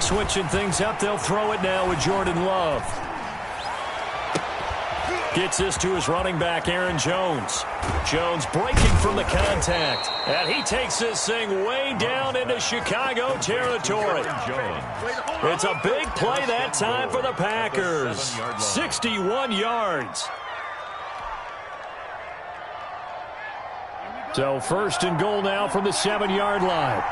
Switching things up, they'll throw it now with Jordan Love. Gets this to his running back, Aaron Jones. Jones breaking from the contact. And he takes this thing way down into Chicago territory. It's a big play that time for the Packers. 61 yards. So first and goal now from the 7-yard line.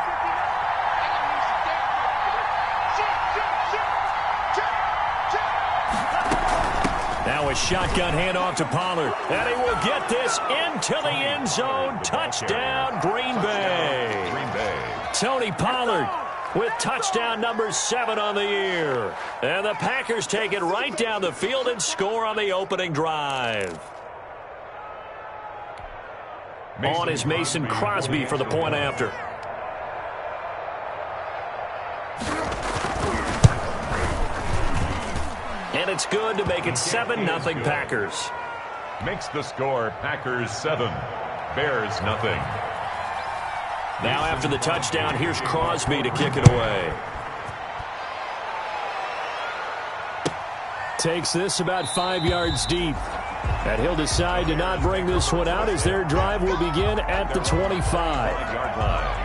Now a shotgun handoff to Pollard. And he will get this into the end zone. Touchdown, Green Bay. Tony Pollard with touchdown number 7 on the year. And the Packers take it right down the field and score on the opening drive. On is Mason Crosby for the point after. And it's good to make it 7-0 Packers. Makes the score Packers 7, Bears nothing. Now after the touchdown, here's Crosby to kick it away. Takes this about 5 yards deep. And he'll decide to not bring this one out as their drive will begin at the 25-yard line.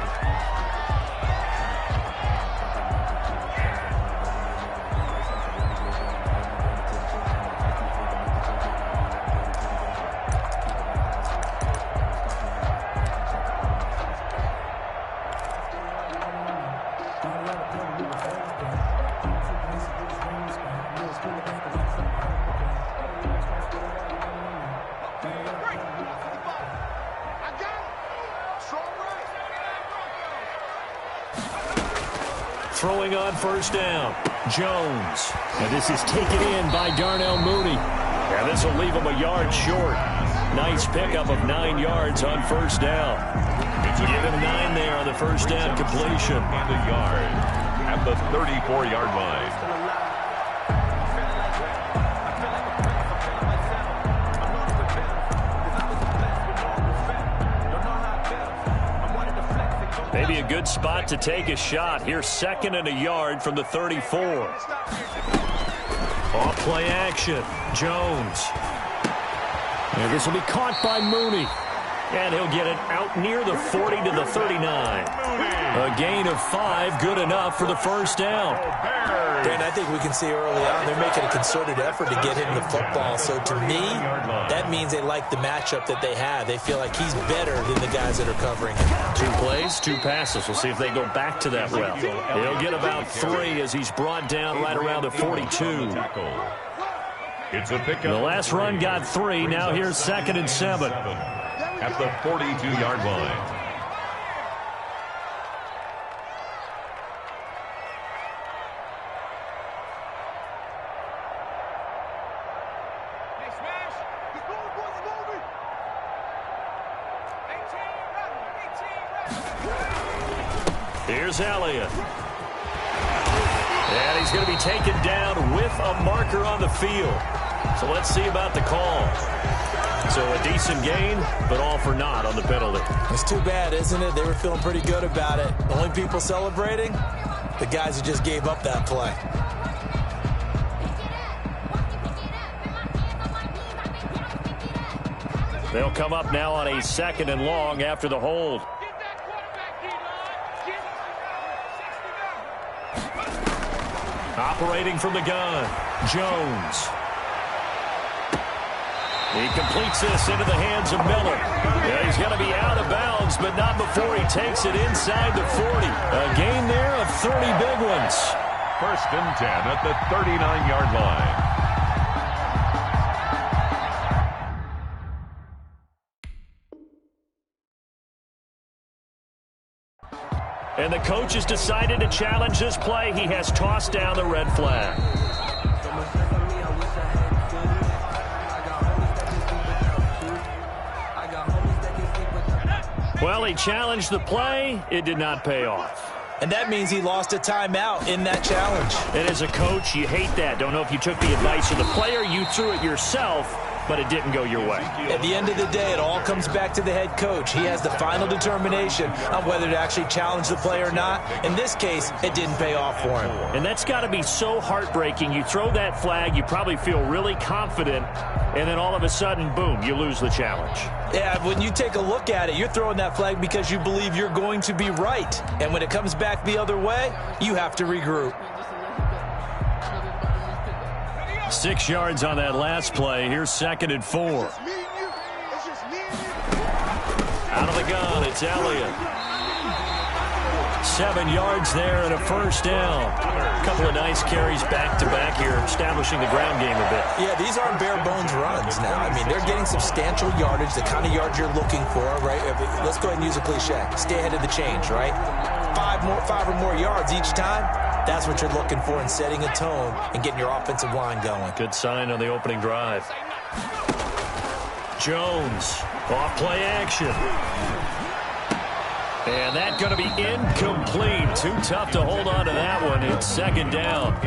Throwing on first down, Jones. And this is taken in by Darnell Mooney. And this will leave him a yard short. Nice pickup of 9 yards on first down. Give him 9 there on the first down completion. And a yard at the 34-yard line. Maybe a good spot to take a shot. Here's 2nd and a yard from the 34. Off play action. Jones. And this will be caught by Mooney. And he'll get it out near the 40 to the 39. A gain of 5, good enough for the first down. Dan, I think we can see early on they're making a concerted effort to get him the football. So to me, that means they like the matchup that they have. They feel like he's better than the guys that are covering him. 2 plays, 2 passes. We'll see if they go back to that route. He'll get about 3 as he's brought down right around the 42. It's a pickup. The last run got 3. Now here's 2nd and 7. At the 42-yard line. Here's Elliott. And he's going to be taken down with a marker on the field. So let's see about the call. So a decent gain, but all for naught on the penalty. It's too bad, isn't it? They were feeling pretty good about it. The only people celebrating, the guys who just gave up that play. They'll come up now on a 2nd and long after the hold. Operating from the gun, Jones. He completes this into the hands of Miller. Yeah, he's going to be out of bounds, but not before he takes it inside the 40. A gain there of 30 big ones. 1st and 10 at the 39-yard line. And the coach has decided to challenge this play. He has tossed down the red flag. Well, he challenged the play. It did not pay off. And that means he lost a timeout in that challenge. And as a coach, you hate that. Don't know if you took the advice of the player, you threw it yourself, but it didn't go your way. At the end of the day, it all comes back to the head coach. He has the final determination on whether to actually challenge the play or not. In this case, it didn't pay off for him. And that's got to be so heartbreaking. You throw that flag, you probably feel really confident, and then all of a sudden, boom, you lose the challenge. Yeah, when you take a look at it, you're throwing that flag because you believe you're going to be right. And when it comes back the other way, you have to regroup. 6 yards on that last play. Here's 2nd and 4. Out of the gun, it's Elliott. 7 yards there and a first down. A couple of nice carries back-to-back here, establishing the ground game a bit. Yeah, these aren't bare-bones runs now. I mean, they're getting substantial yardage, the kind of yards you're looking for, right? Let's go ahead and use a cliche. Stay ahead of the change, right? 5 or more yards each time. That's what you're looking for in setting a tone and getting your offensive line going. Good sign on the opening drive. Jones, off play action. And that's going to be incomplete. Too tough to hold on to that one. It's 2nd down.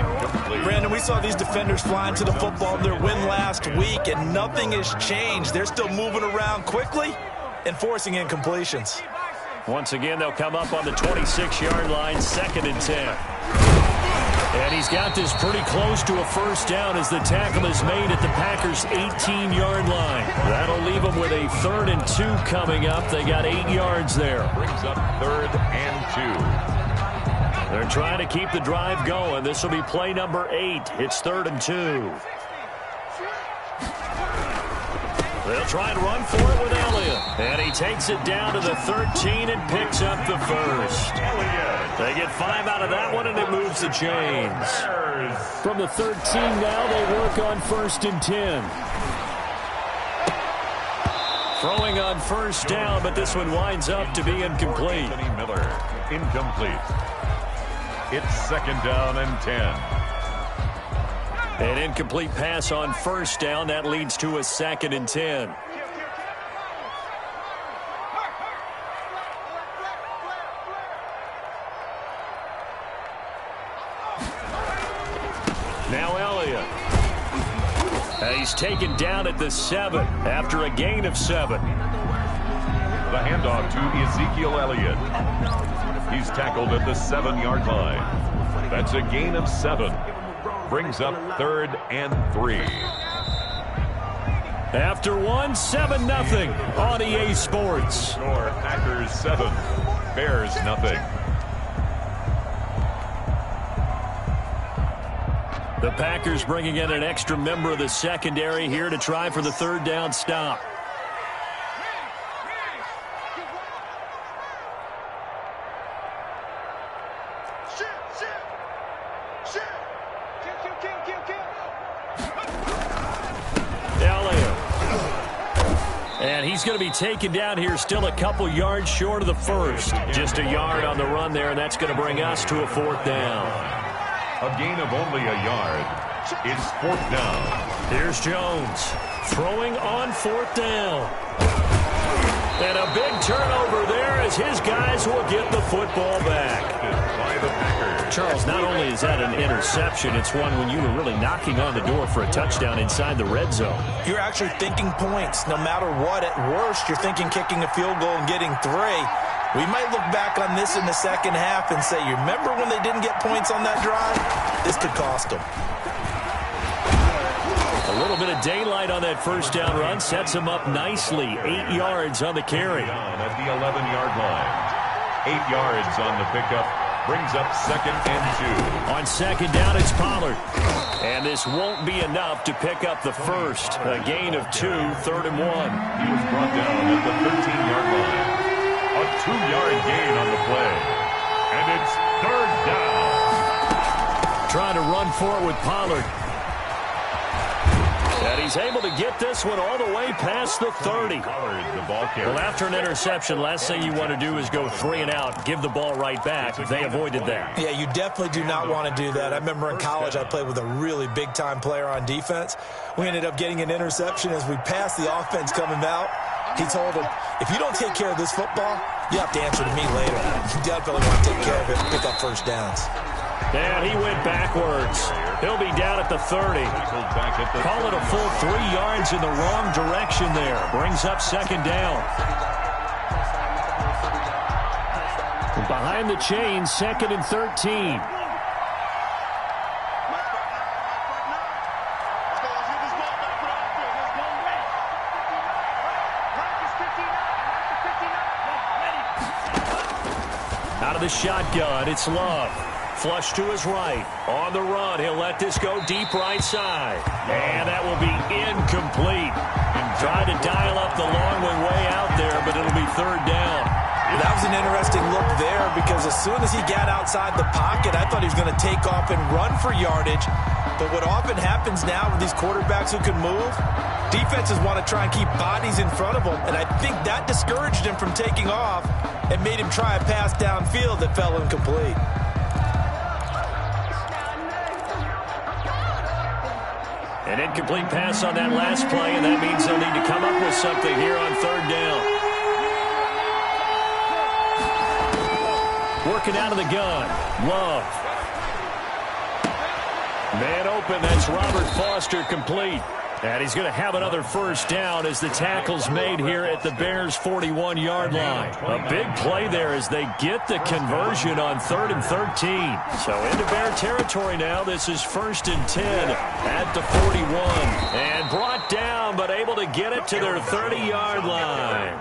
Brandon, we saw these defenders flying to the football in their win last week, and nothing has changed. They're still moving around quickly and forcing incompletions. Once again, they'll come up on the 26-yard line, 2nd and 10. And he's got this pretty close to a first down as the tackle is made at the Packers' 18-yard line. That'll leave them with a 3rd and 2 coming up. They got 8 yards there. Brings up 3rd and 2. They're trying to keep the drive going. This will be play number 8. It's 3rd and 2. They'll try and run for it with Elliott. And he takes it down to the 13 and picks up the first. They get 5 out of that one, and it moves the chains. From the 13 now, they work on 1st and 10. Throwing on first down, but this one winds up to be incomplete. Anthony Miller, incomplete. It's 2nd down and 10. An incomplete pass on first down. That leads to a 2nd and 10. Now Elliott. He's taken down at the 7 after a gain of 7. The handoff to Ezekiel Elliott. He's tackled at the 7-yard line. That's a gain of 7. Brings up 3rd and 3. After 1, 7-0 on EA Sports. Score Packers 7, Bears nothing. The Packers bringing in an extra member of the secondary here to try for the 3rd down stop. And he's going to be taken down here still a couple yards short of the first. Just a yard on the run there, and that's going to bring us to a 4th down. A gain of only a yard. It's 4th down. Here's Jones throwing on 4th down. And a big turnover there as his guys will get the football back. By the Packers. Charles, not only is that an interception, it's one when you were really knocking on the door for a touchdown inside the red zone. You're actually thinking points. No matter what, at worst, you're thinking kicking a field goal and getting 3. We might look back on this in the second half and say, you remember when they didn't get points on that drive? This could cost them. A little bit of daylight on that first down run sets him up nicely. 8 yards on the carry. At the 11-yard line. 8 yards on the pickup. Brings up 2nd and 2. On 2nd down, it's Pollard. And this won't be enough to pick up the first. A gain of 2, 3rd and 1. He was brought down at the 13-yard line. A 2-yard gain on the play. And it's 3rd down. Trying to run for it with Pollard. And he's able to get this one all the way past the 30. Well, after an interception, last thing you want to do is go 3 and out, give the ball right back. They avoided that. Yeah, you definitely do not want to do that. I remember in college I played with a really big-time player on defense. We ended up getting an interception as we passed the offense coming out. He told him, if you don't take care of this football, you have to answer to me later. You definitely want to take care of it and pick up first downs. And he went backwards. He'll be down at the 30. Call it a full 3 yards in the wrong direction there. Brings up second down. Behind the chain, second and 13. Out of the shotgun, it's Love. Flush to his right. On the run, he'll let this go deep right side. And that will be incomplete. Tried to dial up the long way out there, but it'll be third down. That was an interesting look there because as soon as he got outside the pocket, I thought he was going to take off and run for yardage. But what often happens now with these quarterbacks who can move, defenses want to try and keep bodies in front of them, and I think that discouraged him from taking off and made him try a pass downfield that fell incomplete. An incomplete pass on that last play, and that means they'll need to come up with something here on third down. Working out of the gun. Love. Man open. That's Robert Foster complete. And he's going to have another first down as the tackle's made here at the Bears' 41-yard line. A big play there as they get the conversion on 3rd and 13. So into Bear territory now. This is 1st and 10 at the 41. And brought down, but able to get it to their 30-yard line.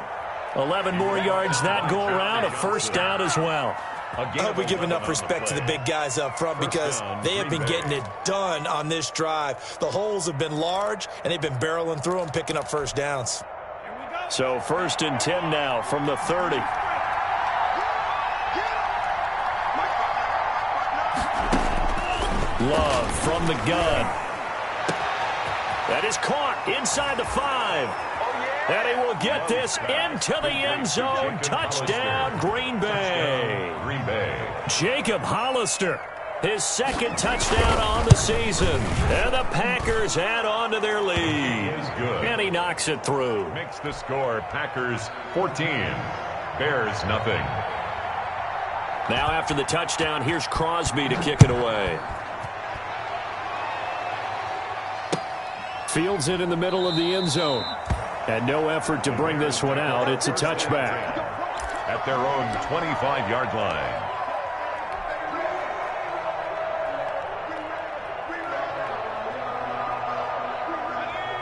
11 more yards that go around. A first down as well. I hope we give enough respect to the big guys up front because they have been getting it done on this drive. The holes have been large, and they've been barreling through them, picking up first downs. So 1st and 10 now from the 30. Love from the gun. That is caught inside the 5. And he will get this into the end zone. Touchdown, Green Bay. Jacob Hollister, his second touchdown on the season. And the Packers add on to their lead. And he knocks it through. Makes the score Packers 14, Bears nothing. Now after the touchdown, here's Crosby to kick it away. Fields it in the middle of the end zone. And no effort to bring this one out. It's a touchback. At their own 25-yard line.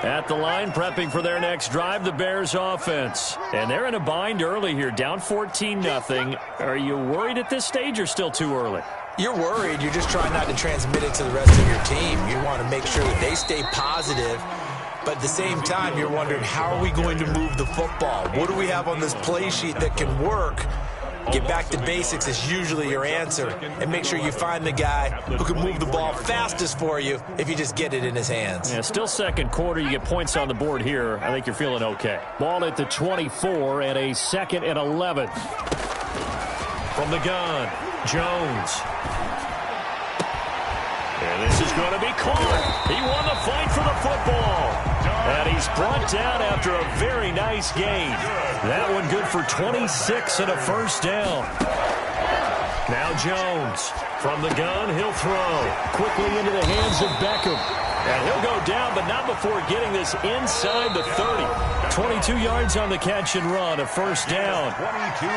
At the line, prepping for their next drive, the Bears offense. And they're in a bind early here, down 14-0. Are you worried at this stage or still too early? You're worried. You're just trying not to transmit it to the rest of your team. You want to make sure that they stay positive. But at the same time, you're wondering, how are we going to move the football? What do we have on this play sheet that can work? Get back to basics is usually your answer. And make sure you find the guy who can move the ball fastest for you if you just get it in his hands. Yeah, still second quarter. You get points on the board here. I think you're feeling okay. Ball at the 24 and a 2nd and 11. From the gun, Jones. And this is going to be caught. He won the fight for the football. And he's brought down after a very nice gain. That one good for 26 and a first down. Now Jones. From the gun, he'll throw. Quickly into the hands of Beckham. And he'll go down, but not before getting this inside the 30. 22 yards on the catch and run, a first down.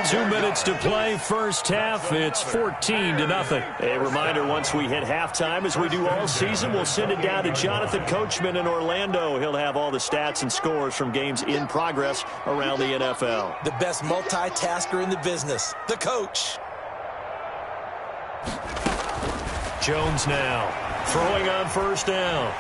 2 minutes to play, first half. It's 14-0. A reminder, once we hit halftime, as we do all season, we'll send it down to Jonathan Coachman in Orlando. He'll have all the stats and scores from games in progress around the NFL. The best multitasker in the business, the coach. Jones now, throwing on first down.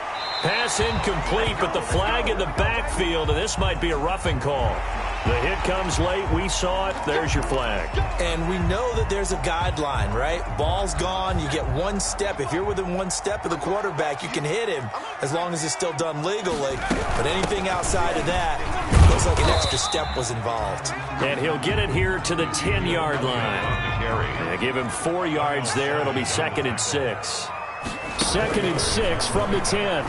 Pass incomplete, but the flag in the backfield, and this might be a roughing call. The hit comes late. We saw it. There's your flag. And we know that there's a guideline, right? Ball's gone. You get one step. If you're within one step of the quarterback, you can hit him as long as it's still done legally. But anything outside of that, looks like an extra step was involved. And he'll get it here to the 10-yard line. And give him 4 yards there. It'll be 2nd and 6. 2nd and 6 from the 10.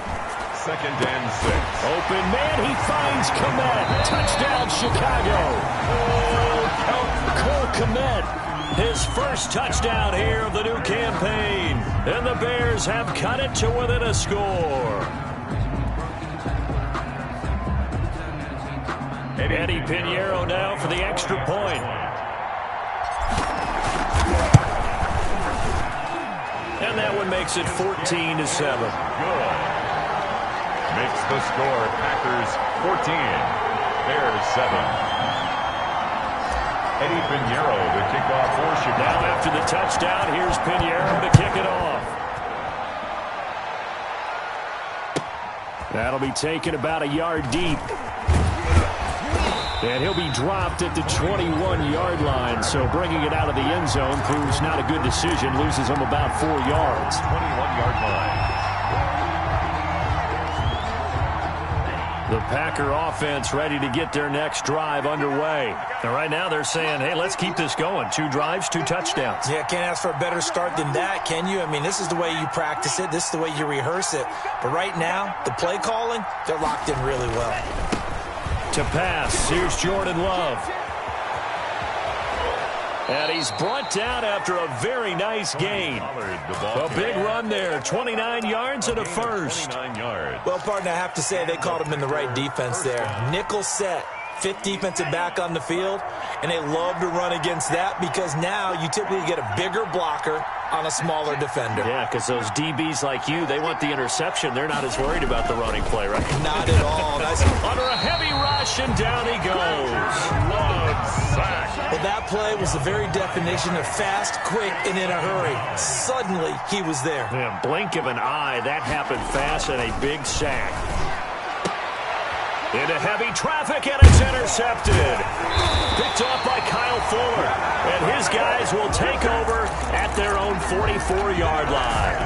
2nd and 6. Open man, he finds Kmet. Touchdown, Chicago. Cole Kmet His first touchdown here of the new campaign. And the Bears have cut it to within a score. Eddie Pinheiro now for the extra point. And that one makes it 14-7. Good. Makes the score Packers 14, Bears 7. Eddie Pinheiro, the kickoff for Chicago. Now after the touchdown, here's Pinheiro to kick it off. That'll be taken about a yard deep. And he'll be dropped at the 21-yard line. So bringing it out of the end zone proves not a good decision. Loses him about 4 yards. 21-yard line. The Packer offense ready to get their next drive underway. And right now they're saying, hey, let's keep this going. 2 drives, 2 touchdowns. Yeah, can't ask for a better start than that, can you? I mean, this is the way you practice it. This is the way you rehearse it. But right now, the play calling, they're locked in really well. To pass, here's Jordan Love. And he's brought down after a very nice gain. A big run there, 29 yards and a first. 29 yards. Well, partner, I have to say they called him in the right defense there. Nickel set, 5th defensive back on the field, and they love to run against that because now you typically get a bigger blocker on a smaller defender. Yeah, because those DBs like you, they want the interception. They're not as worried about the running play, right? Not at all. Nice. Under a heavy rush, and down he goes. Love sack. Well, that play was the very definition of fast, quick, and in a hurry. Suddenly, he was there. Yeah, blink of an eye, that happened fast, and a big sack. Into heavy traffic, and it's intercepted. Picked off by Kyle Fuller. And his guys will take over at their own 44-yard line.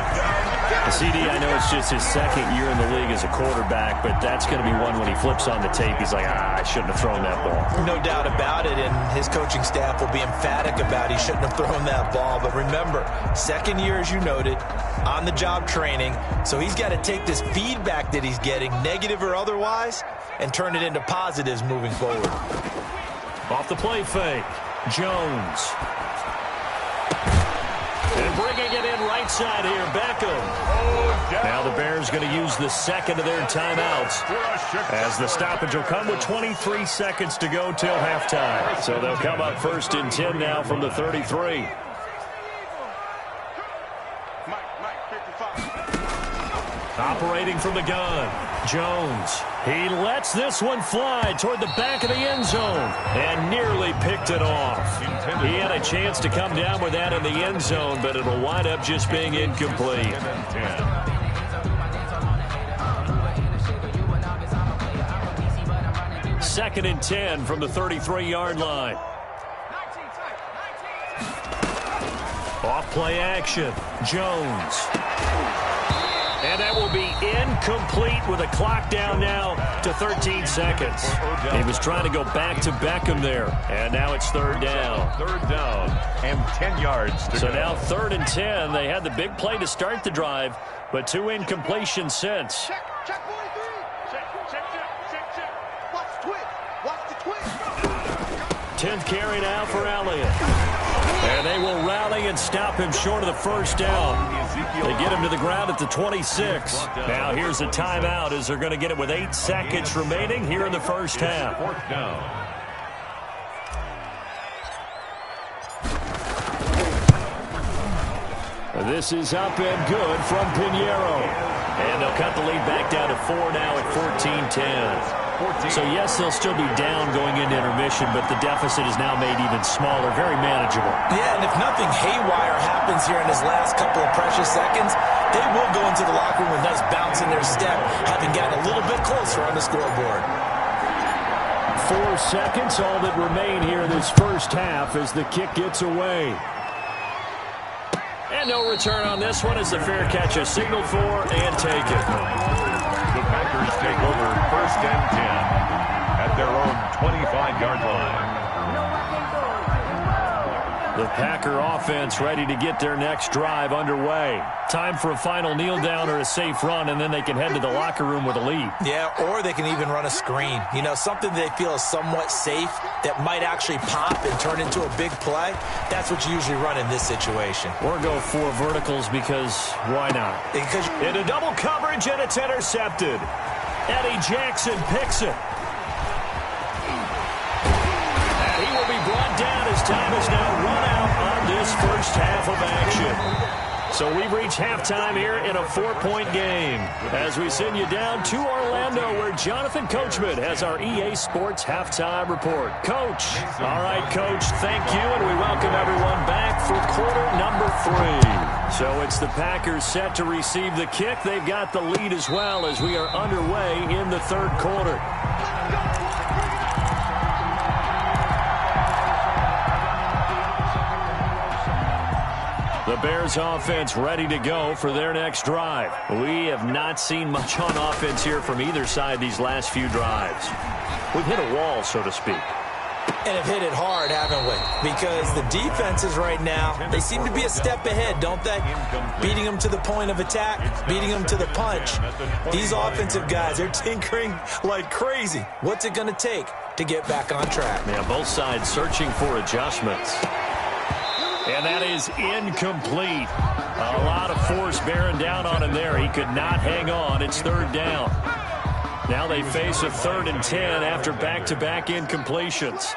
CD, I know it's just his 2nd year in the league as a quarterback, but that's going to be one when he flips on the tape, he's like, I shouldn't have thrown that ball. No doubt about it, and his coaching staff will be emphatic about he shouldn't have thrown that ball. But remember, 2nd year, as you noted, on-the-job training, so he's got to take this feedback that he's getting, negative or otherwise, and turn it into positives moving forward. Off the play fake, Jones. And bringing it in right side here, Beckham. Now the Bears going to use the 2nd of their timeouts as the stoppage will come with 23 seconds to go till halftime. So they'll come up 1st and 10 now from the 33. Operating from the gun, Jones. He lets this one fly toward the back of the end zone and nearly picked it off. He had a chance to come down with that in the end zone, but it'll wind up just being incomplete. 2nd and 10 from the 33-yard line. Off play action, Jones. And that will be incomplete with a clock down now to 13 seconds. He was trying to go back to Beckham there. And now it's 3rd down. 3rd down and 10 yards to go. So now 3rd and 10. They had the big play to start the drive, but 2 incompletions since. Check 43. Check. Watch the twist. 10th carry now for Elliott. And they will rally and stop him short of the 1st down. They get him to the ground at the 26. Now here's a timeout as they're going to get it with 8 seconds remaining here in the 1st half. 4th down. This is up and good from Pinheiro. And they'll cut the lead back down to 4 now at 14-10. So, yes, they'll still be down going into intermission, but the deficit is now made even smaller, very manageable. Yeah, and if nothing haywire happens here in his last couple of precious seconds, they will go into the locker room with nice bounce in their step, having gotten a little bit closer on the scoreboard. 4 seconds, all that remain here in this 1st half as the kick gets away. And no return on this one as the fair catch is signaled for and taken. The Packers take over 1st and 10 at their own 25-yard line. The Packer offense ready to get their next drive underway. Time for a final kneel down or a safe run, and then they can head to the locker room with a lead. Yeah, or they can even run a screen. You know, something they feel is somewhat safe that might actually pop and turn into a big play. That's what you usually run in this situation. Or go for verticals because why not? Because into double coverage, and it's intercepted. Eddie Jackson picks it. And he will be brought down as time is now run out on this first half of action. So we've reached halftime here in a 4-point game as we send you down to Orlando where Jonathan Coachman has our EA Sports halftime report. Coach. All right, Coach, thank you, and we welcome everyone back for quarter number 3. So it's the Packers set to receive the kick. They've got the lead as well as we are underway in the third quarter. The Bears offense ready to go for their next drive. We have not seen much on offense here from either side these last few drives. We've hit a wall, so to speak. And have hit it hard, haven't we? Because the defenses right now, they seem to be a step ahead, don't they? Beating them to the point of attack, beating them to the punch. These offensive guys, they're tinkering like crazy. What's it going to take to get back on track? Yeah, both sides searching for adjustments. And that is incomplete. A lot of force bearing down on him there. He could not hang on. It's third down. Now they face a 3rd and 10 after back-to-back incompletions.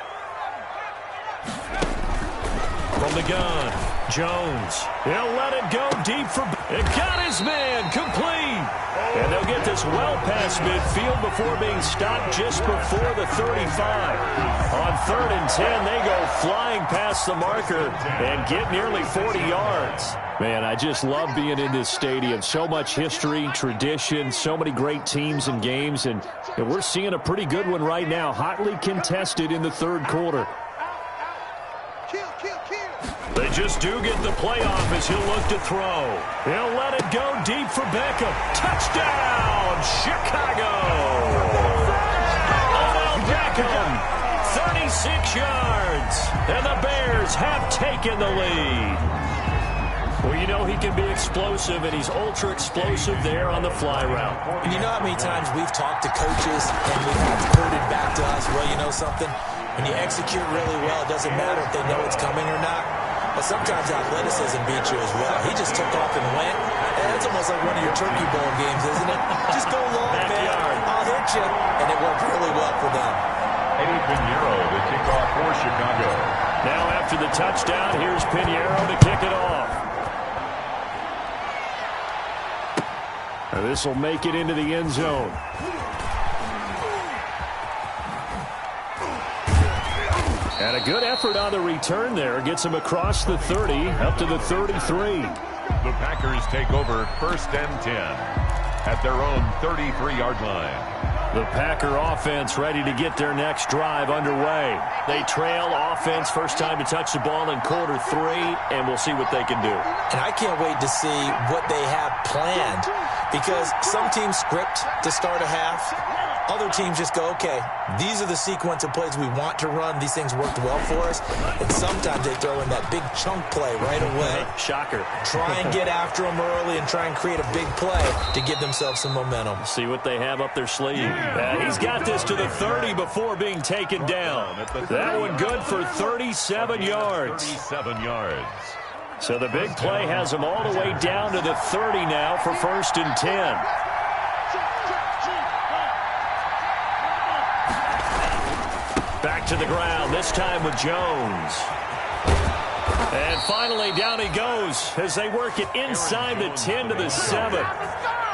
From the gun, Jones. He'll let it go deep for... It got his man complete. And they'll get this well past midfield before being stopped just before the 35. On 3rd and 10, they go flying past the marker and get nearly 40 yards. Man, I just love being in this stadium. So much history, tradition, so many great teams and games, and we're seeing a pretty good one right now, hotly contested in the third quarter. They just do get the playoff as he'll look to throw. He'll let it go deep for Beckham. Touchdown, Chicago! Odell Beckham, 36 yards, and the Bears have taken the lead. Well, you know he can be explosive, and he's ultra-explosive there on the fly route. And you know how many times we've talked to coaches, and we've had quoted back to us, well, you know something? When you execute really well, it doesn't matter if they know it's coming or not. But sometimes athleticism beats you as well. He just took off and went. And that's almost like one of your Turkey Bowl games, isn't it? Just go long, man. I'll hit you. And it worked really well for them. Eddie Pinheiro, the kickoff for Chicago. Now after the touchdown, here's Pinheiro to kick it off. This will make it into the end zone. And a good effort on the return there. Gets him across the 30, up to the 33. The Packers take over 1st and 10 at their own 33-yard line. The Packer offense ready to get their next drive underway. They trail offense first time to touch the ball in quarter 3, and we'll see what they can do. And I can't wait to see what they have planned, because some teams script to start a half. Other teams just go, okay, these are the sequence of plays we want to run. These things worked well for us. And sometimes they throw in that big chunk play right away. Shocker. Try and get after them early and try and create a big play to give themselves some momentum. See what they have up their sleeve. He's got this to the 30 before being taken down. That one good for 37 yards. 37 yards. So the big play has him all the way down to the 30 now for 1st and 10. Back to the ground, this time with Jones. And finally, down he goes as they work it inside the 10 to the 7.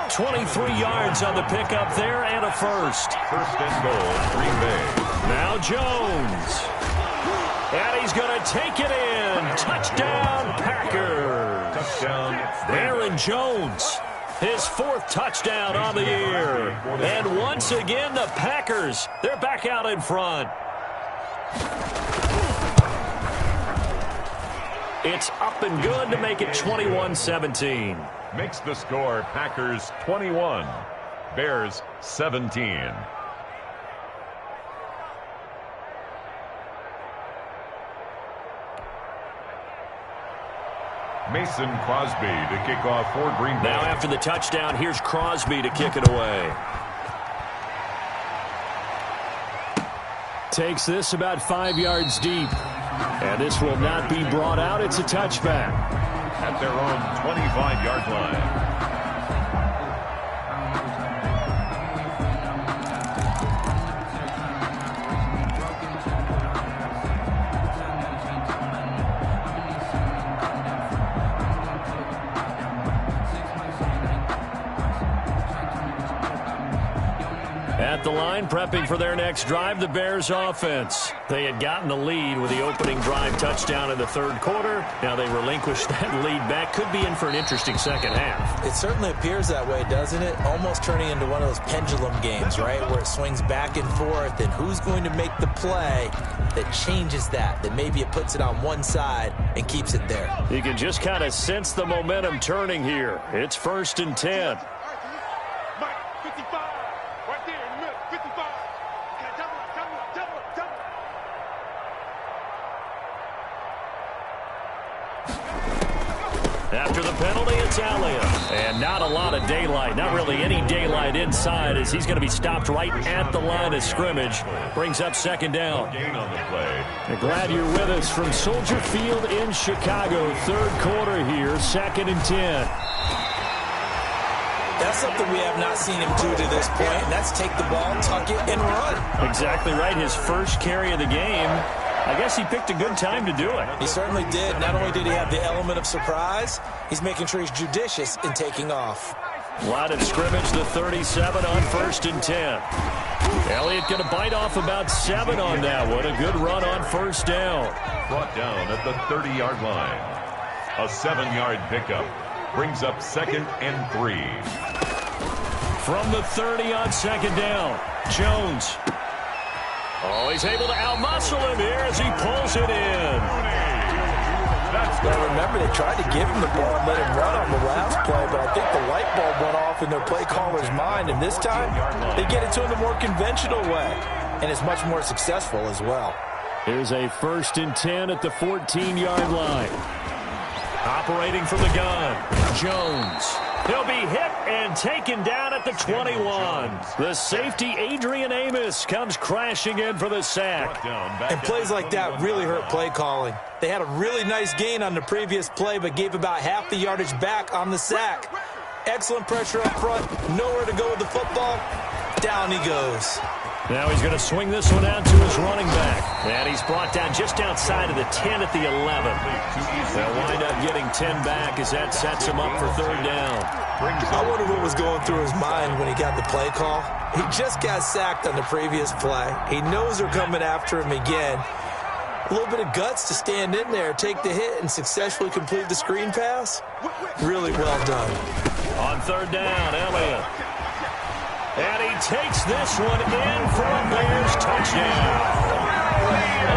23 yards on the pickup there and a first. 1st and goal, Green Bay. Now Jones. And he's going to take it in. Touchdown, Packers. Touchdown, Aaron Jones. His 4th touchdown on the year. And once again, the Packers, they're back out in front. It's up and good to make it 21-17. Makes the score Packers 21, Bears 17. Mason Crosby to kick off for Green Bay. Now after the touchdown, here's Crosby to kick it away. Takes this about 5 yards deep. And this will not be brought out. It's a touchback. At their own 25-yard line. At the line, prepping for their next drive, the Bears offense. They had gotten the lead with the opening drive touchdown in the third quarter. Now they relinquished that lead back. Could be in for an interesting second half. It certainly appears that way, doesn't it? Almost turning into one of those pendulum games, right? Where it swings back and forth, and who's going to make the play that changes that maybe it puts it on one side and keeps it there. You can just kind of sense the momentum turning here. It's 1st and 10. After the penalty, it's Elliott. And not a lot of daylight, not really any daylight inside, as he's going to be stopped right at the line of scrimmage. Brings up 2nd down. Gain on the play. Glad you're with us from Soldier Field in Chicago. Third quarter here, 2nd and 10. That's something we have not seen him do to this point, and that's take the ball, tuck it, and run. Exactly right. His first carry of the game. I guess he picked a good time to do it. He certainly did. Not only did he have the element of surprise, he's making sure he's judicious in taking off. Line of scrimmage, the 37 on 1st and 10. Elliott going to bite off about 7 on that one. A good run on 1st down. Brought down at the 30-yard line. A 7-yard pickup. Brings up 2nd and 3. From the 30 on 2nd down, Jones. Oh, he's able to outmuscle him here as he pulls it in. Now remember, they tried to give him the ball and let him run on the last play, but I think the light bulb went off in their play caller's mind, and this time they get it to him the more conventional way, and it's much more successful as well. Here's a 1st and 10 at the 14-yard line. Operating from the gun, Jones. He'll be hit and taken down at the 21. The safety, Adrian Amos, comes crashing in for the sack. And plays like that really hurt play calling. They had a really nice gain on the previous play, but gave about half the yardage back on the sack. Excellent pressure up front, nowhere to go with the football. Down he goes. Now he's going to swing this one out to his running back. And he's brought down just outside of the 10 at the 11. They'll wind up getting 10 back as that sets him up for 3rd down. I wonder what was going through his mind when he got the play call. He just got sacked on the previous play. He knows they're coming after him again. A little bit of guts to stand in there, take the hit, and successfully complete the screen pass. Really well done. On 3rd down, Elliott. And he takes this one in for a Bears touchdown.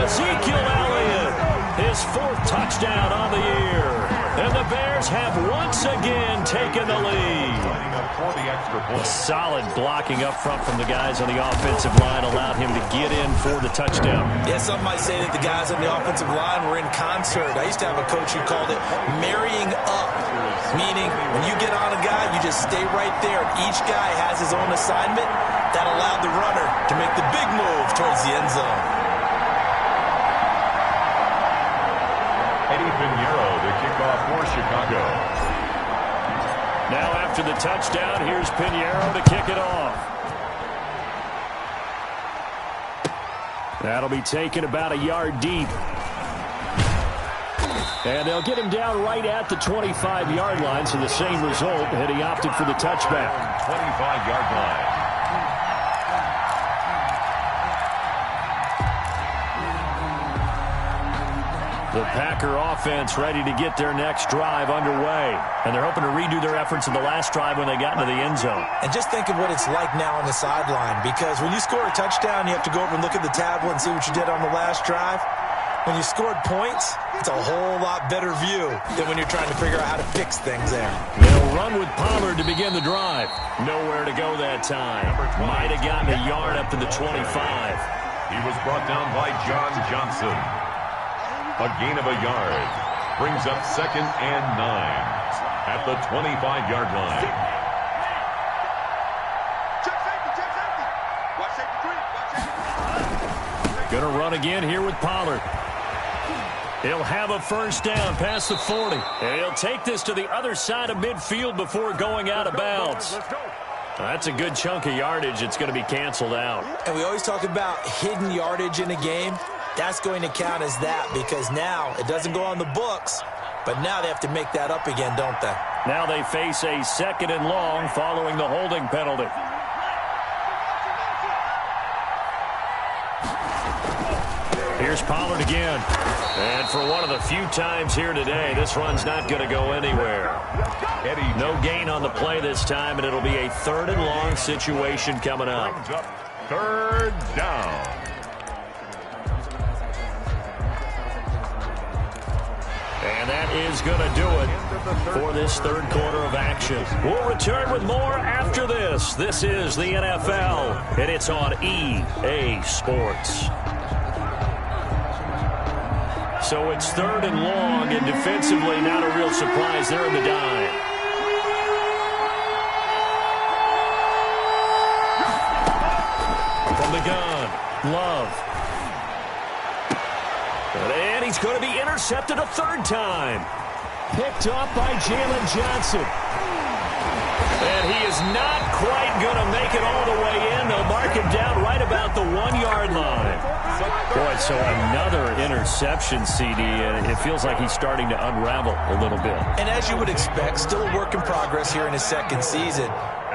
Ezekiel Elliott, his 4th touchdown on the year. And the Bears have once again taken the lead. Solid blocking up front from the guys on the offensive line allowed him to get in for the touchdown. Yeah, some might say that the guys on the offensive line were in concert. I used to have a coach who called it marrying up, meaning when you get on a guy, you just stay right there. Each guy has his own assignment. That allowed the runner to make the big move towards the end zone. Eddie Pinheiro, the kickoff for Chicago. Now after the touchdown, here's Pinheiro to kick it off. That'll be taken about a yard deep. And they'll get him down right at the 25-yard line, so the same result had he opted for the touchback. 25-yard line. The Packer offense ready to get their next drive underway. And they're hoping to redo their efforts in the last drive when they got into the end zone. And just think of what it's like now on the sideline, because when you score a touchdown, you have to go over and look at the tablet and see what you did on the last drive. When you scored points, it's a whole lot better view than when you're trying to figure out how to fix things there. They'll run with Pollard to begin the drive. Nowhere to go that time. Might have gotten a yard up to the 25. He was brought down by John Johnson. A gain of a yard. Brings up 2nd and 9 at the 25-yard line. Going to run again here with Pollard. He'll have a first down past the 40. And he'll take this to the other side of midfield before going out of bounds. That's a good chunk of yardage. It's going to be canceled out. And we always talk about hidden yardage in a game. That's going to count as that because now it doesn't go on the books, but now they have to make that up again, don't they? Now they face a 2nd and long following the holding penalty. Here's Pollard again. And for one of the few times here today, this run's not going to go anywhere. No gain on the play this time, and it'll be a 3rd and long situation coming up. 3rd down. And that is going to do it for this 3rd quarter of action. We'll return with more after this. This is the NFL, and it's on EA Sports. So it's 3rd and long, and defensively not a real surprise. They're in the dime. From the gun, Love. And he's going to be intercepted a 3rd time. Picked off by Jalen Johnson. And he is not quite going to make it all the way in. They'll mark him down right about the 1-yard line. Boy, so another interception, CD, and it feels like he's starting to unravel a little bit. And as you would expect, still a work in progress here in his 2nd season.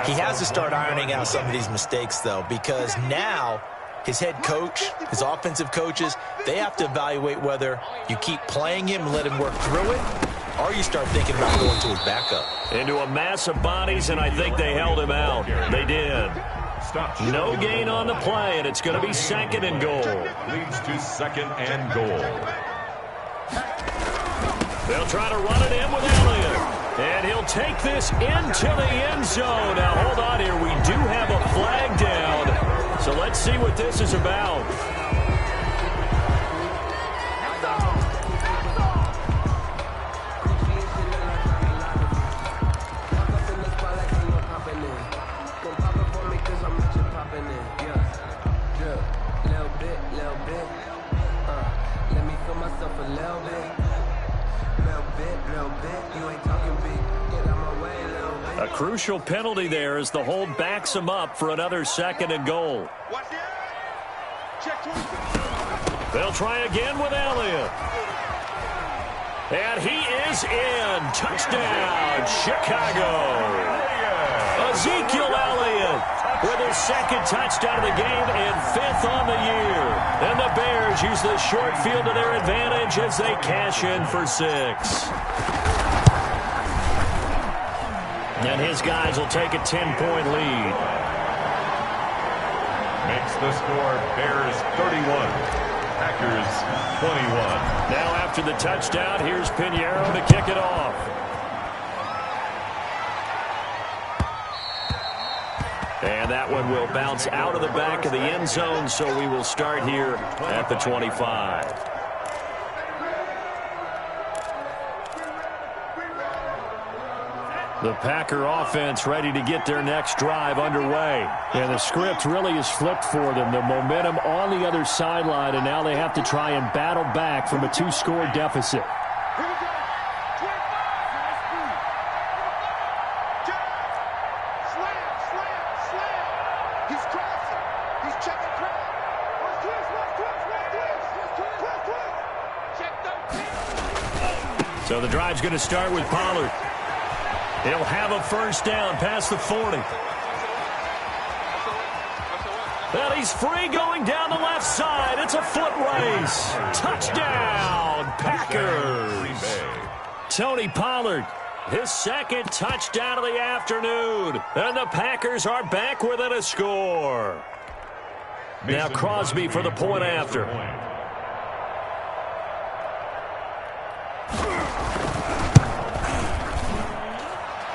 He has to start ironing out some of these mistakes, though, because now his head coach, his offensive coaches, they have to evaluate whether you keep playing him and let him work through it, or you start thinking about going to his backup. Into a mass of bodies, and I think they held him out. They did. No gain on the play, and it's going to be 2nd and goal. Leads to 2nd and goal. They'll try to run it in with Elliott. And he'll take this into the end zone. Now, hold on here. We do have a flag down. So let's see what this is about. A crucial penalty there as the hold backs him up for another 2nd and goal. They'll try again with Elliott. And he is in. Touchdown, Chicago. Ezekiel Elliott with his 2nd touchdown of the game and 5th on the year. And the Bears use the short field to their advantage as they cash in for 6. And his guys will take a 10-point lead. Makes the score Bears 31, Packers 21. Now after the touchdown, here's Pinheiro to kick it off. And that one will bounce out of the back of the end zone, so we will start here at the 25. The Packer offense ready to get their next drive underway. And the script really is flipped for them. The momentum on the other sideline, and now they have to try and battle back from a 2-score deficit. So the drive's going to start with Pollard. He'll have a first down past the 40. And he's free going down the left side. It's a foot race. Touchdown, Packers. Tony Pollard, his 2nd touchdown of the afternoon. And the Packers are back within a score. Now Crosby for the point after.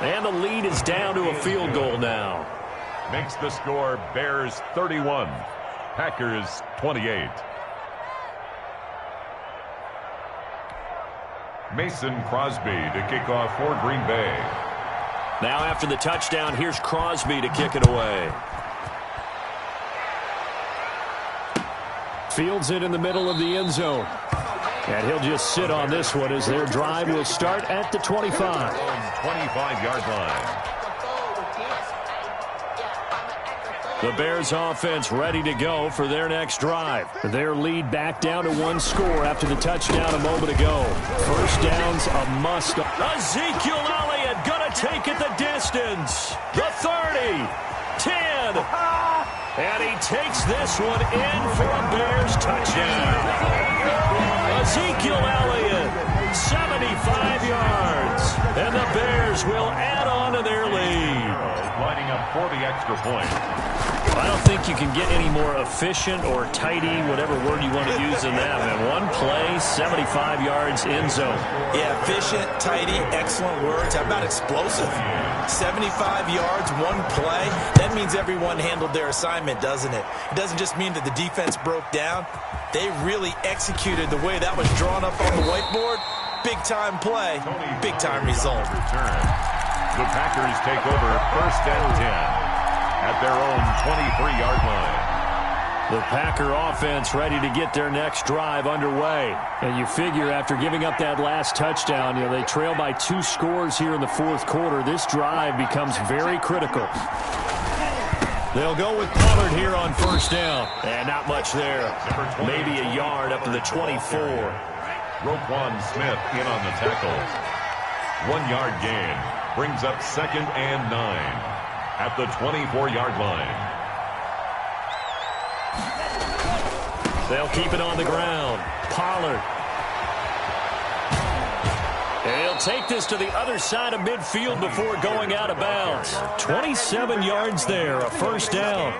And the lead is down to a field goal now. Makes the score Bears 31, Packers 28. Mason Crosby to kick off for Green Bay. Now after the touchdown, here's Crosby to kick it away. Fields it in the middle of the end zone. And he'll just sit on this one as their drive will start at the 25. 25-yard line. The Bears offense ready to go for their next drive. Their lead back down to 1 score after the touchdown a moment ago. First down's a must. Ezekiel Elliott gonna take it the distance. The 30, 10, and he takes this one in for a Bears touchdown. Ezekiel Elliott, 75 yards, and the Bears will add on to their lead. Lining up for the extra point. I don't think you can get any more efficient or tidy, whatever word you want to use in that. Man, one play, 75 yards, end zone. Yeah, efficient, tidy, excellent words. How about explosive? 75 yards, one play. That means everyone handled their assignment, doesn't it? It doesn't just mean that the defense broke down. They really executed the way that was drawn up on the whiteboard. Big-time play, big-time result. The Packers take over 1st and 10 at their own 23-yard line. The Packer offense ready to get their next drive underway. And you figure after giving up that last touchdown, they trail by 2 scores here in the 4th quarter. This drive becomes very critical. They'll go with Pollard here on 1st down. And not much there. Maybe a yard up to the 24. Roquan Smith in on the tackle. 1-yard gain. Brings up 2nd and 9 at the 24-yard line. They'll keep it on the ground. Pollard. And he'll take this to the other side of midfield before going out of bounds. 27 yards there, a 1st down.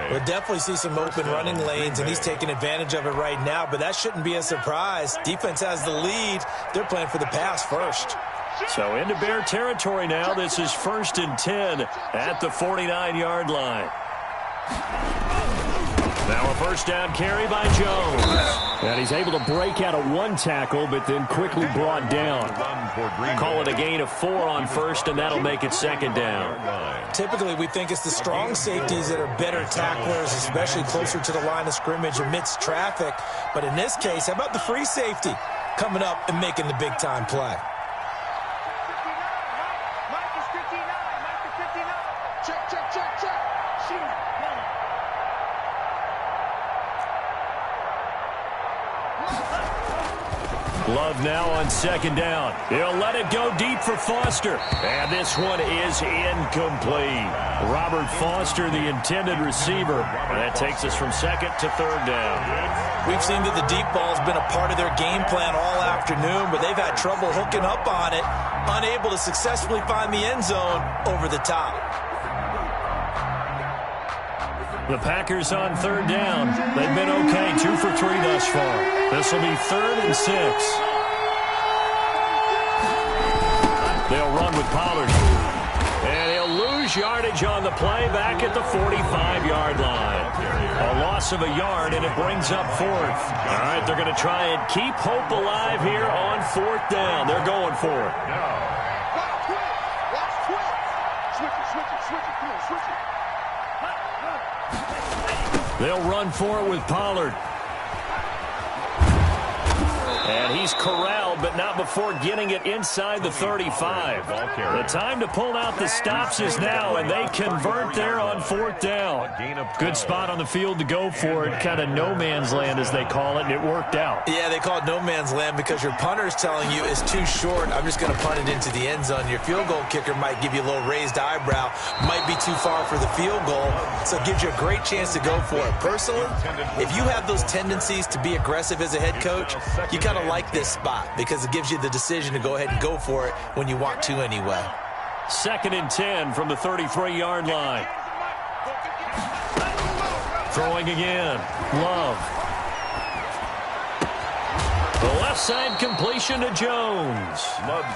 We'll definitely see some open running lanes, and he's taking advantage of it right now, but that shouldn't be a surprise. Defense has the lead. They're playing for the pass first. So into Bear territory now. This is 1st and 10 at the 49-yard line. Now a 1st down carry by Jones. And he's able to break out of 1 tackle, but then quickly brought down. Call it a gain of 4 on 1st, and that'll make it 2nd down. Typically, we think it's the strong safeties that are better tacklers, especially closer to the line of scrimmage amidst traffic. But in this case, how about the free safety coming up and making the big-time play? Love now on 2nd down. He'll let it go deep for Foster. And this one is incomplete. Robert Foster, the intended receiver. And that takes us from 2nd to 3rd down. We've seen that the deep ball's been a part of their game plan all afternoon, but they've had trouble hooking up on it, unable to successfully find the end zone over the top. The Packers on 3rd down. They've been okay, 2 for 3 thus far. This will be 3rd and 6. They'll run with Pollard. And he'll lose yardage on the play back at the 45-yard line. A loss of a yard, and it brings up 4th. All right, they're going to try and keep hope alive here on 4th down. They're going for it. They'll run for it with Pollard. And he's corralled, but not before getting it inside the 35. The time to pull out the stops is now, and they convert there on 4th down. Good spot on the field to go for it. Kind of no man's land, as they call it, and it worked out. Yeah, they call it no man's land because your punter's telling you it's too short. I'm just going to punt it into the end zone. Your field goal kicker might give you a little raised eyebrow. Might be too far for the field goal, so it gives you a great chance to go for it. Personally, if you have those tendencies to be aggressive as a head coach, you kind of like this spot because it gives you the decision to go ahead and go for it when you want to anyway. 2nd and 10 from the 33-yard line. Throwing again. Love. The left side completion to Jones.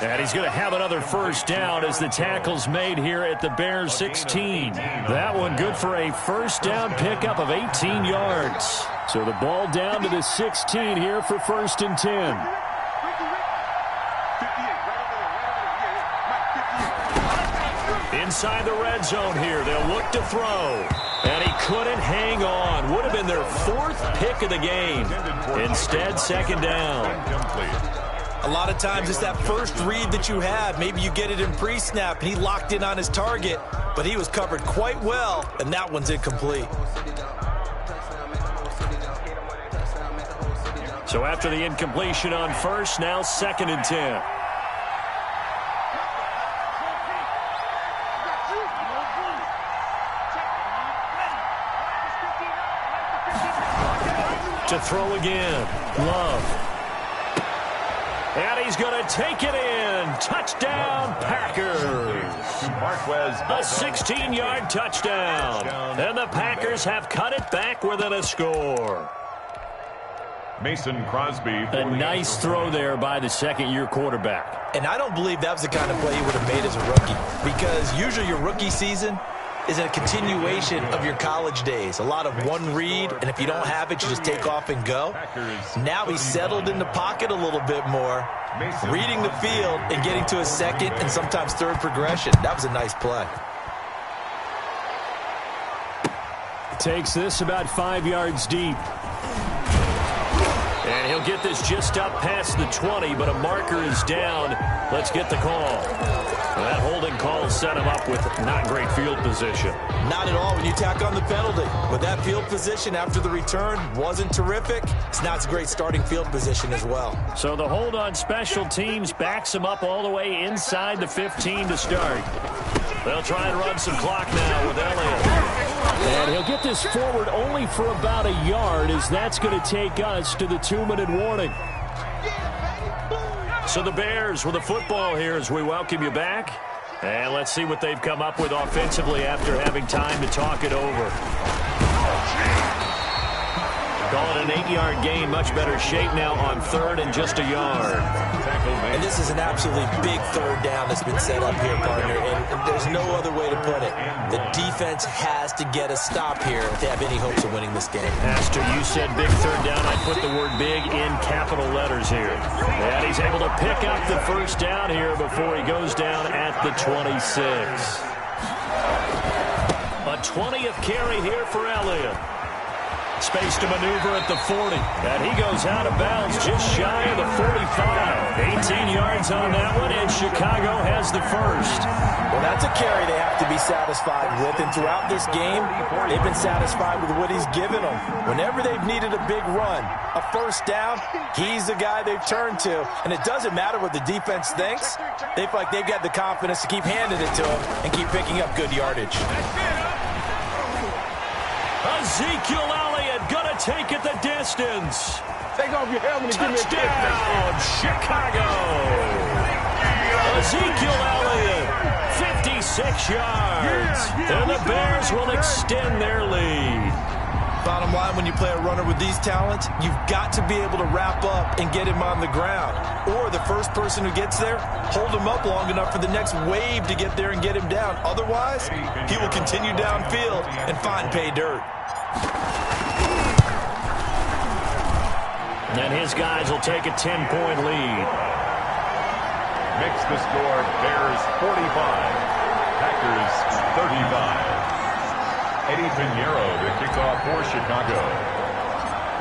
And he's going to have another 1st down as the tackle's made here at the Bears 16. That one good for a 1st down pickup of 18 yards. So the ball down to the 16 here for 1st and 10. inside the red zone here. They'll look to throw. And he couldn't hang on. Would have been their 4th pick of the game. Instead, second down. A lot of times it's that first read that you have. Maybe you get it in pre-snap, and he locked in on his target, but he was covered quite well, and that one's incomplete. So after the incompletion on first, now 2nd and 10. To throw again. Love. And he's going to take it in. Touchdown, Packers. A 16-yard touchdown. And the Packers have cut it back within a score. Mason Crosby. A nice throw there by the second-year quarterback. And I don't believe that was the kind of play he would have made as a rookie, because usually your rookie season is a continuation of your college days. A lot of one read, and if you don't have it, you just take off and go. Now he's settled in the pocket a little bit more, reading the field and getting to his second and sometimes third progression. That was a nice play. Takes this about 5 yards deep. And he'll get this just up past the 20, but a marker is down. Let's get the call. That holding call set him up with not great field position. Not at all when you tack on the penalty. But that field position after the return wasn't terrific. It's not a great starting field position as well. So the hold on special teams backs him up all the way inside the 15 to start. They'll try and run some clock now with Elliott. And he'll get this forward only for about a yard, as that's going to take us to the 2-minute warning. So the Bears with the football here as we welcome you back. And let's see what they've come up with offensively after having time to talk it over. Call it an 8-yard gain, much better shape now on 3rd and just a yard. And this is an absolutely big 3rd down that's been set up here, partner, and there's no other way to put it. The defense has to get a stop here if they have any hopes of winning this game. Pastor, you said big 3rd down. I put the word big in capital letters here. And he's able to pick up the first down here before he goes down at the 26. A 20th carry here for Elliott. Space to maneuver at the 40. And he goes out of bounds just shy of the 45. 18 yards on that one, and Chicago has the first. Well, that's a carry they have to be satisfied with. And throughout this game, they've been satisfied with what he's given them. Whenever they've needed a big run, a first down, he's the guy they've turned to. And it doesn't matter what the defense thinks. They feel like they've got the confidence to keep handing it to him and keep picking up good yardage. Ezekiel Elliott gonna take it the distance. Take off your helmet and give me a kiss. Touchdown, Chicago. Ezekiel Elliott, 56 yards. And the Bears will extend their lead. Bottom line, when you play a runner with these talents, you've got to be able to wrap up and get him on the ground. Or the first person who gets there, hold him up long enough for the next wave to get there and get him down. Otherwise, he will continue downfield and find pay dirt. And his guys will take a 10-point lead. Makes the score Bears 45, Packers 35. Eddie Pinheiro to kick off for Chicago.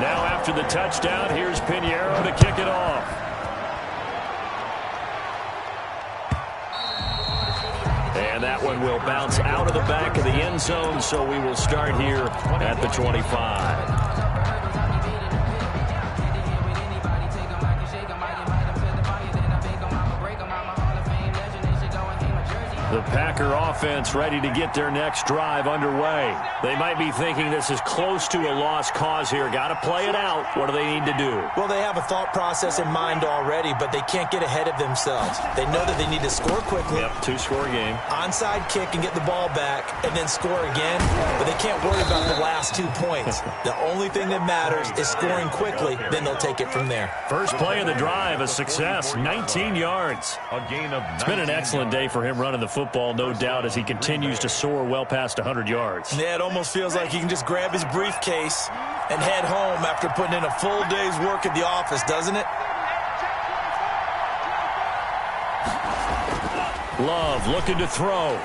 Now after the touchdown, here's Pinheiro to kick it off. And that one will bounce out of the back of the end zone, so we will start here at the 25. The Packer offense ready to get their next drive underway. They might be thinking this is close to a lost cause here. Got to play it out. What do they need to do? Well, they have a thought process in mind already, but they can't get ahead of themselves. They know that they need to score quickly. Yep, two-score game. Onside kick and get the ball back and then score again, but they can't worry about the last 2 points. The only thing that matters is scoring quickly, then they'll take it from there. First play of the drive, a success, 19 yards. A gain of 19. It's been an excellent day for him running the football, no doubt, as he continues to soar well past 100 yards. Yeah, it almost feels like he can just grab his briefcase and head home after putting in a full day's work at the office, doesn't it? Love looking to throw.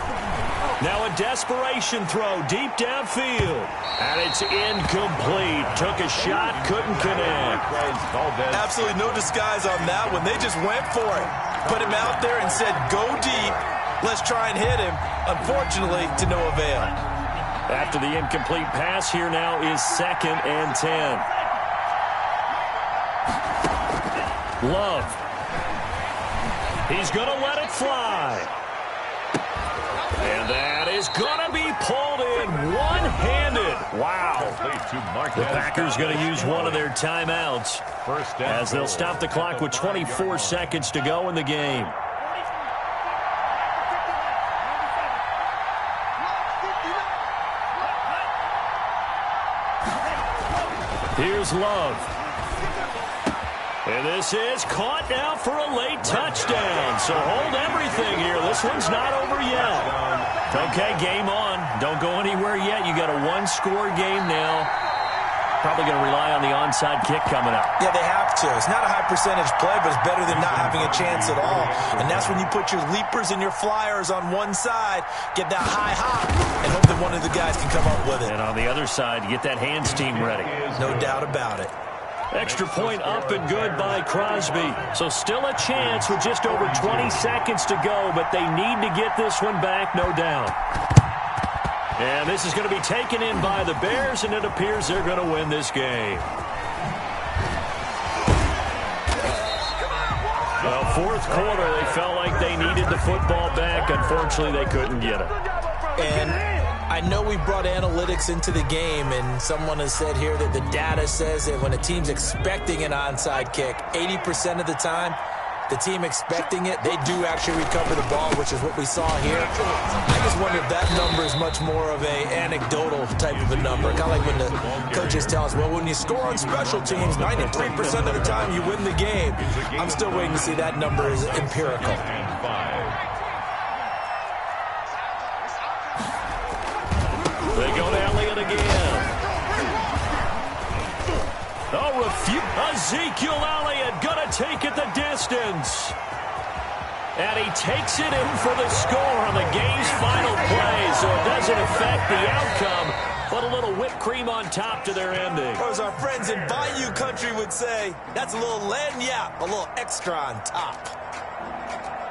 Now a desperation throw deep downfield. And it's incomplete. Took a shot, couldn't connect. Absolutely no disguise on that one. They just went for it. Put him out there and said, go deep. Let's try and hit him. Unfortunately, to no avail. After the incomplete pass, here now is 2nd and 10. Love. He's going to let it fly. And that is going to be pulled in one-handed. Wow. The Packers going to use one of their timeouts as they'll stop the clock with 24 seconds to go in the game. Here's Love. And this is caught now for a late touchdown. So hold everything here. This one's not over yet. Okay, game on. Don't go anywhere yet. You got a one-score game now. Probably going to rely on the onside kick coming up. Yeah, they have to. It's not a high-percentage play, but it's better than not having a chance at all. And that's when you put your leapers and your flyers on one side, get that high hop, and hope that one of the guys can come up with it. And on the other side, you get that hands team ready. No doubt about it. Extra point up and good by Crosby. So still a chance with just over 20 seconds to go, but they need to get this one back, no doubt. And this is going to be taken in by the Bears, and it appears they're going to win this game. Well, fourth quarter, they felt like they needed the football back. Unfortunately, they couldn't get it. And I know we brought analytics into the game, and someone has said here that the data says that when a team's expecting an onside kick, 80% of the time, the team expecting it, they do actually recover the ball, which is what we saw here. I just wonder if that number is much more of a anecdotal type of a number. Kind of like when the coaches tell us, well, when you score on special teams, 93% of the time you win the game. I'm still waiting to see that number is empirical. They go to Elliott again. Ezekiel Elliott going to take it the distance. And he takes it in for the score on the game's final play, so it doesn't affect the outcome, but a little whipped cream on top to their ending. Or as our friends in Bayou Country would say, that's a little lagniappe, a little extra on top.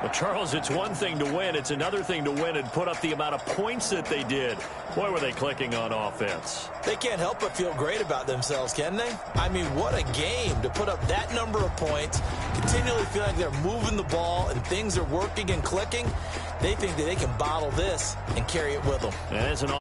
Well, Charles, it's one thing to win. It's another thing to win and put up the amount of points that they did. Boy, were they clicking on offense. They can't help but feel great about themselves, can they? I mean, what a game to put up that number of points, continually feel like they're moving the ball and things are working and clicking. They think that they can bottle this and carry it with them. And it's an